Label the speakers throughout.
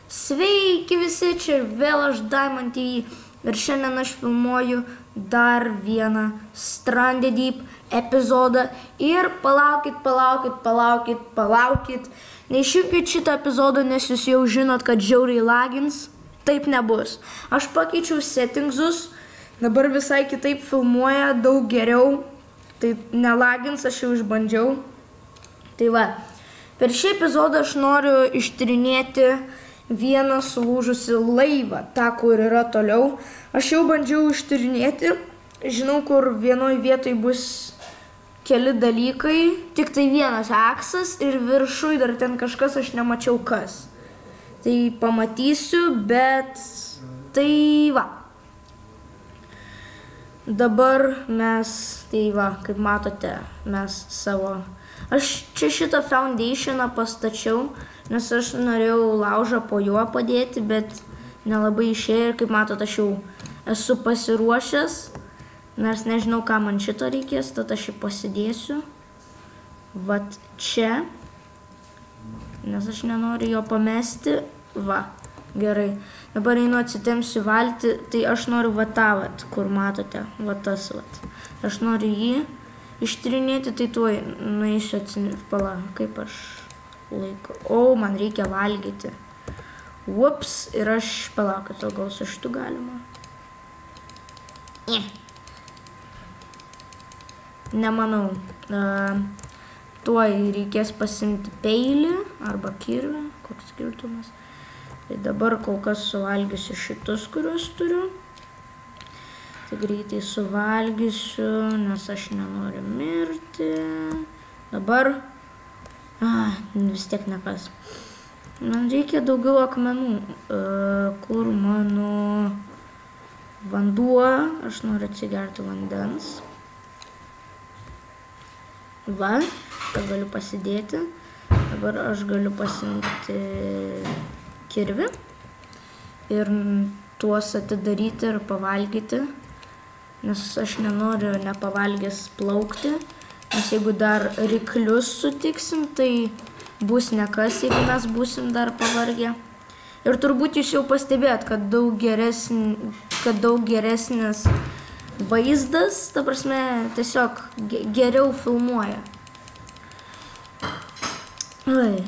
Speaker 1: Sveiki visi, čia vėl aš Diamond TV ir šiandien aš filmuoju dar vieną Stranded Deep epizodą ir palaukit. Neišjungkit šitą epizodą, nes jūs jau žinot, kad žiauriai lagins. Taip nebus. Aš pakeičiau settingsus, dabar visai kitaip filmuoja, daug geriau. Tai nelagins, aš jau išbandžiau. Tai va, per šį epizodą aš noriu ištyrinėti vieną sulūžusį laivą, tą, kur yra toliau. Aš jau bandžiau ištyrinėti, žinau, kur vienoj vietoj bus keli dalykai, tik tai vienas aksas ir viršui dar ten kažkas, aš nemačiau kas. Tai pamatysiu, bet tai va. Dabar mes, tai va, kaip matote, mes savo... Aš čia šitą foundationą pastačiau, nes aš norėjau laužą po juo padėti, bet nelabai išėjo ir kaip matote, aš jau esu pasiruošęs, nors nežinau, ką man šito reikės, tad aš jį pasidėsiu. Vat čia, nes aš nenoriu jo pamesti. Va, gerai. Dabar einu atsitemsiu valtį, tai aš noriu va tą, kur matote, va tas, vat. Aš noriu jį ištyrinėti, tai tuoj nueisiu pala, kaip aš laikau. O, man reikia valgyti. Ups, ir aš palaukit, o gal su šitu galima? Nemanau. Tuoj reikės pasimti peilį arba kirvį, koks skirtumas. Tai dabar kol kas suvalgysiu šitus, kuriuos turiu. Tai greitai suvalgysiu, nes aš nenoriu mirti. Dabar, vis tiek nekas. Man reikia daugiau akmenų. Kur mano vanduo? Aš noriu atsigerti vandens. Va, ką galiu pasidėti. Dabar aš galiu pasimti kirvį ir tuos atidaryti ir pavalgyti, nes aš nenoriu nepavalgęs plaukti, nes jeigu dar ryklius sutiksim, tai bus nekas, jeigu mes būsim dar pavargę. Ir turbūt jūs jau pastebėjot, kad daug geresnis vaizdas, ta prasme, tiesiog geriau filmuoja. Oi.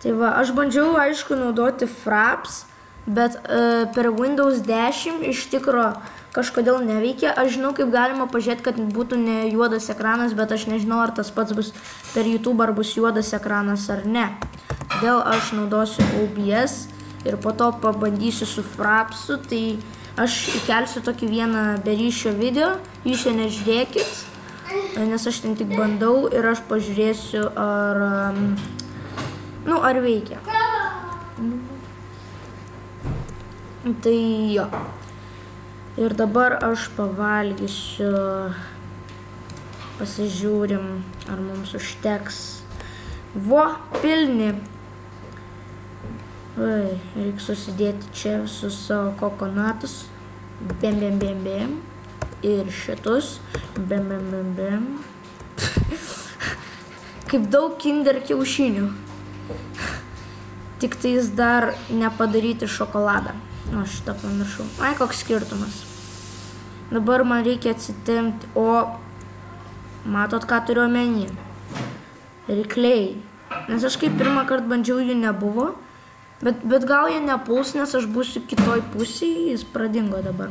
Speaker 1: Tai va, aš bandžiau, aišku, naudoti Fraps, bet per Windows 10 iš tikro kažkodėl neveikia. Aš žinau, kaip galima pažiūrėti, kad būtų ne juodas ekranas, bet aš nežinau, ar tas pats bus per YouTube, ar bus juodas ekranas ar ne. Todėl aš naudosiu OBS ir po to pabandysiu su Frapsu, tai aš įkelsiu tokį vieną be ryšio video, jūs jo nežiūrėkit, nes aš ten tik bandau ir aš pažiūrėsiu, ar veikia. Tai jo. Ir dabar aš pavalgysiu, pasižiūrim, ar mums užteks. Vo, pilni. Reikia susidėti čia visus savo kokonatus. Bem. Ir šitus. Bem. Kaip daug Kinder kiaušinių. Tik tai jis dar nepadaryti šokoladą. O, šitą pamiršau. Ai, koks skirtumas. Dabar man reikia atsitemti. O, matot, ką turiu omeny? Rykliai. Nes aš kaip pirmą kartą bandžiau, jų nebuvo. Bet gal jie nepuls, nes aš būsiu kitoj pusėje, jis pradingo dabar.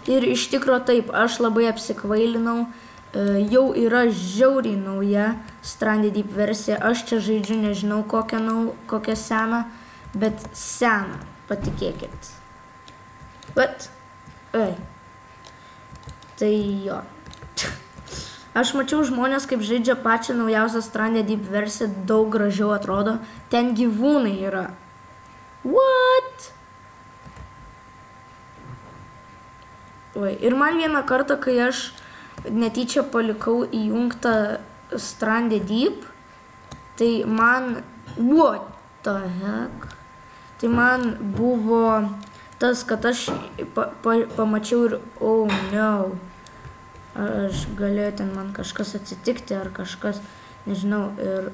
Speaker 1: Ir iš tikro taip, aš labai apsikvailinau. Jau yra žiauriai nauja Stranded Deep versija. Aš čia žaidžiu, nežinau kokią seną, bet seną, patikėkit. Tai jo. Aš mačiau žmonės, kaip žaidžia pačią naujausią Stranded Deep versiją, daug gražiau atrodo. Ten gyvūnai yra. What? Ir man vieną kartą, kai aš netyčia palikau įjungtą Stranded Deep, tai man, what the heck, tai man buvo tas, kad aš pamačiau ir, oh no, aš galėjau ten man kažkas atsitikti ar kažkas, nežinau, ir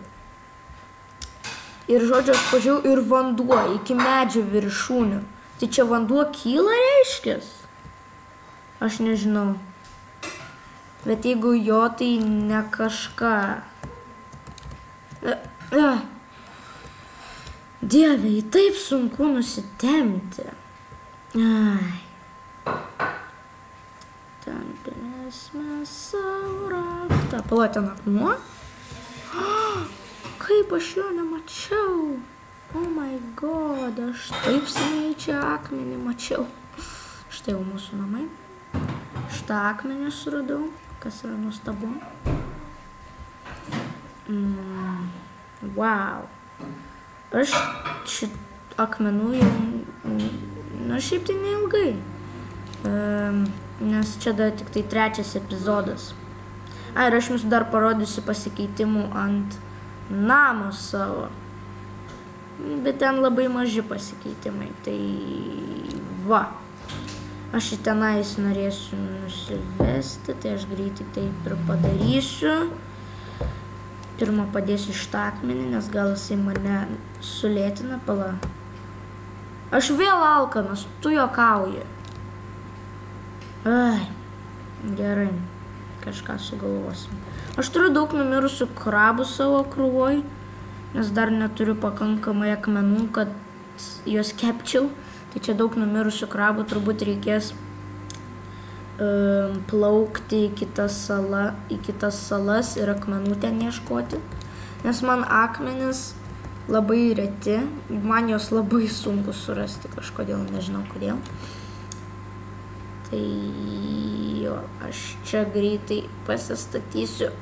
Speaker 1: Ir, žodžiu, aš pažiūrėjau ir vanduo iki medžių viršūnių. Tai čia vanduo kyla reiškis? Aš nežinau. Bet jeigu jo, tai ne kažką. Dieve, jį taip sunku nusitempti. Ai. Tampinėsime savo raktą. Pala, ten akmuo? Kaip aš jo nemačiau. Oh my god, aš taip seniai čia akmenį mačiau. Štai jau mūsų namai. Šitą akmenį suradau, kas yra nuostabu. Wow. Aš šit akmenų jau, šiaip tai neilgai. Nes čia dar tik tai 3 epizodas. Ir aš jums dar parodysiu pasikeitimų ant namo savo. Bet ten labai maži pasikeitimai. Tai va. Aš į tenais norėsiu nusivesti, tai aš greitai taip ir padarysiu. Pirmą padėsiu šitą akmenį, nes gal jisai mane sulėtina. Pala. Aš vėl alkanas, tu juokauji. Ai, gerai. Kažką sugalvosim. Aš turiu daug numirusių krabų savo krūvoj, nes dar neturiu pakankamai akmenų, kad juos kepčiau. Tai čia daug numirusių krabų, turbūt reikės plaukti į kitas salas ir akmenų ten ieškoti. Nes man akmenis labai reti, man jos labai sunku surasti kažkodėl, nežinau kodėl. Tai jo, aš čia greitai pasistatysiu.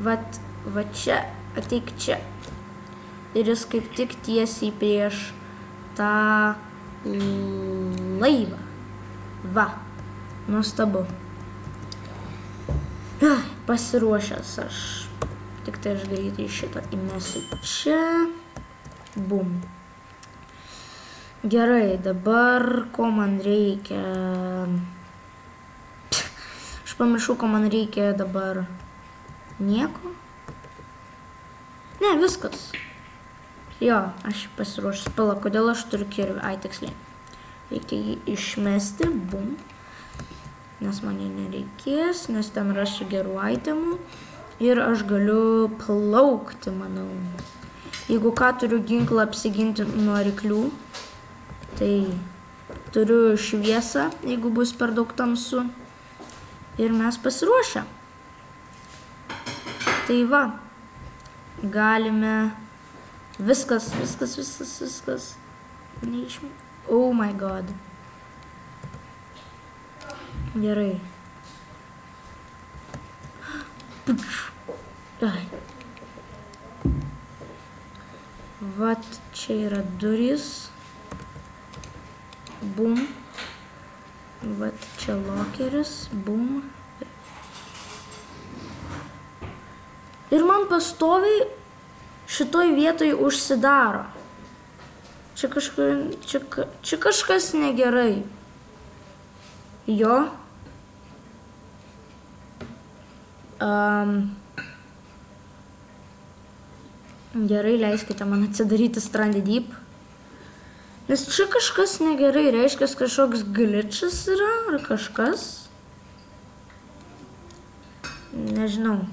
Speaker 1: Va čia, ateik čia. Ir jis kaip tik tiesiai prieš tą laivą. Va, nuostabu. Pasiruošęs aš. Tik tai aš greitai šitą įmesiu čia. Bum. Gerai, dabar ko man reikia? Aš pamiršau, ko man reikia dabar. Nieko? Ne, viskas. Jo, aš pasiruošęs. Pala, kodėl aš turiu kirvį? Ai, tiksliai. Reikia jį išmesti, bum. Nes man jį nereikės, nes ten rasiu gerų itemų. Ir aš galiu plaukti, manau. Jeigu ką, turiu ginklą apsiginti nuo ryklių. Tai turiu šviesą, jeigu bus per daug tamsu. Ir mes pasiruošę. Tai va. Galime. Viskas. Oh my god. Gerai. Ai. Vat čia yra durys. Bum. Vat čia lokeris. Bum. Ir man pastoviai šitoj vietoj užsidaro. Čia kažkas negerai. Jo. Gerai, leiskite man atsidaryti Stranded Deep. Nes čia kažkas negerai, reiškia, kažkoks glitchas yra, ar kažkas. Nežinau.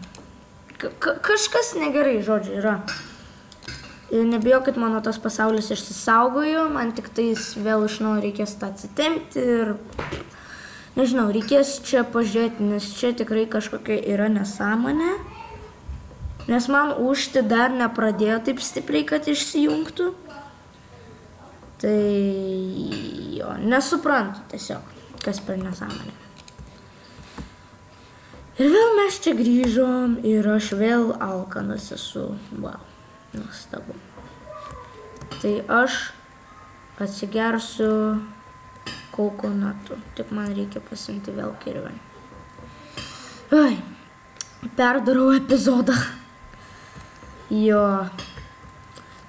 Speaker 1: Kažkas negerai, žodžiu, yra. Ir nebijokit, mano tas pasaulis išsisaugojo, man tik tais vėl iš naujo reikės tą atsitempti ir... Nežinau, reikės čia pažiūrėti, nes čia tikrai kažkokia yra nesąmonė. Nes man užti dar nepradėjo taip stipriai, kad išsijungtų. Tai jo, nesuprantu tiesiog, kas per nesąmonė. Ir vėl mes čia grįžom ir aš vėl alkanas esu. Wow, nuostabu. Tai aš atsigersiu kokonatų. Tik man reikia pasiimti vėl kirvę. Ai, perdarau epizodą. Jo.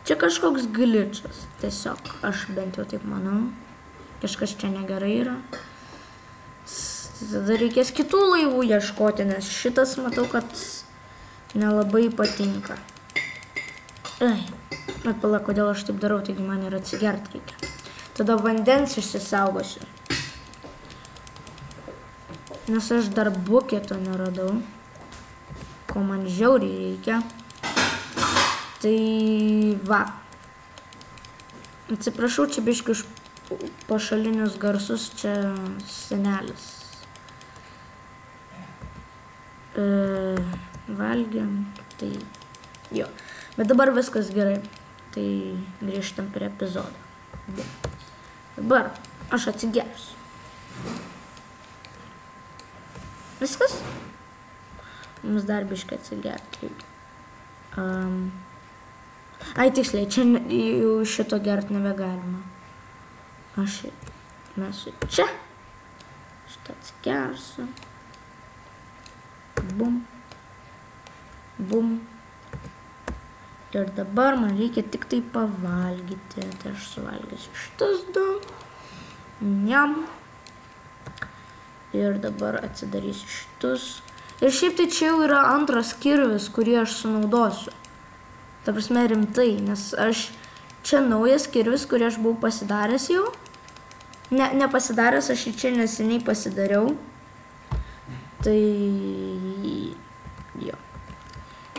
Speaker 1: Čia kažkoks glitchas. Tiesiog, aš bent jau taip manau. Kažkas čia negerai yra. Tada reikės kitų laivų ieškoti, nes šitas matau, kad nelabai patinka. Pala, kodėl aš taip darau, taigi man ir atsigerti reikia. Tada vandens išsisaugosiu. Nes aš dar buketo neradau, ko man žiauriai reikia. Tai va. Atsiprašau, čia biškai už pašalinius garsus, čia senelis. Valgiam, tai jo. Bet dabar viskas gerai. Tai grįžtam prie epizodo. Dabar aš atsigersiu. Viskas? Mums dar biškai atsigerti reikia. Ai, tiksliai, čia jau šito gerti nebegalima. Aš mesu čia. Šitą atsigersiu. Bum. Bum. Ir dabar man reikia tik tai pavalgyti. Tai aš suvalgysiu šitas du. Niam. Ir dabar atsidarysiu šitus. Ir šiaip tai čia jau yra antras kirvis, kurį aš sunaudosiu. Ta prasme rimtai, nes aš čia naujas kirvis, kurį aš buvau pasidaręs jau. Nepasidaręs, aš čia neseniai pasidariau. Tai jo.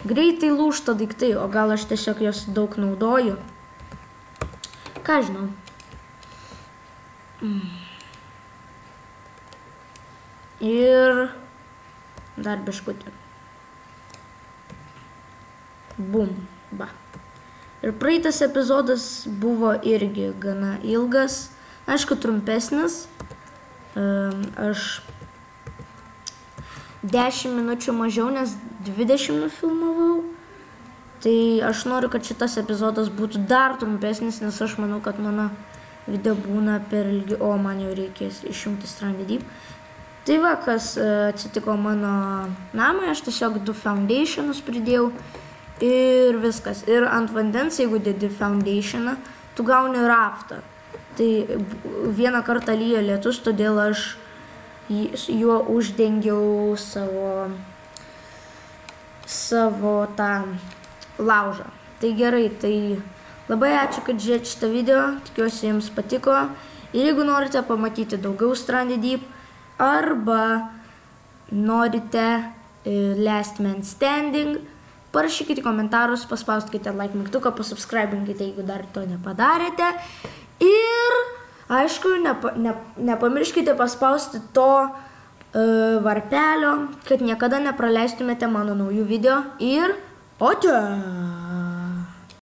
Speaker 1: Greitai lūžta daiktai, o gal aš tiesiog jos daug naudoju. Ką žinau. Ir dar biškutį. Bum. Ba. Ir praeitas epizodas buvo irgi gana ilgas. Aišku, trumpesnis. Aš 10 minučių mažiau, nes 20 nufilmavau. Tai aš noriu, kad šitas epizodas būtų dar trumpesnis, nes aš manau, kad mano video būna per ilgi. O, man jau reikės išjungti Stranded Deep. Tai va, kas atsitiko mano namai, aš tiesiog 2 foundationus pridėjau. Ir viskas. Ir ant vandens, jeigu dedi foundationą, tu gauni raftą. Tai vieną kartą lyja lietus, todėl aš juo uždengiau savo tą laužą. Tai gerai, tai labai ačiū, kad žiūrėt šitą video. Tikiuosi jums patiko. Ir jeigu norite pamatyti daugiau Stranded Deep arba norite Last Man Standing, parašykite komentarus, paspauskite like mygtuką, pasubscribinkite, jeigu dar to nepadarėte. Ir, aišku, nepamirškite paspausti to varpelio, kad niekada nepraleistumėte mano naujų video. Ir, ote!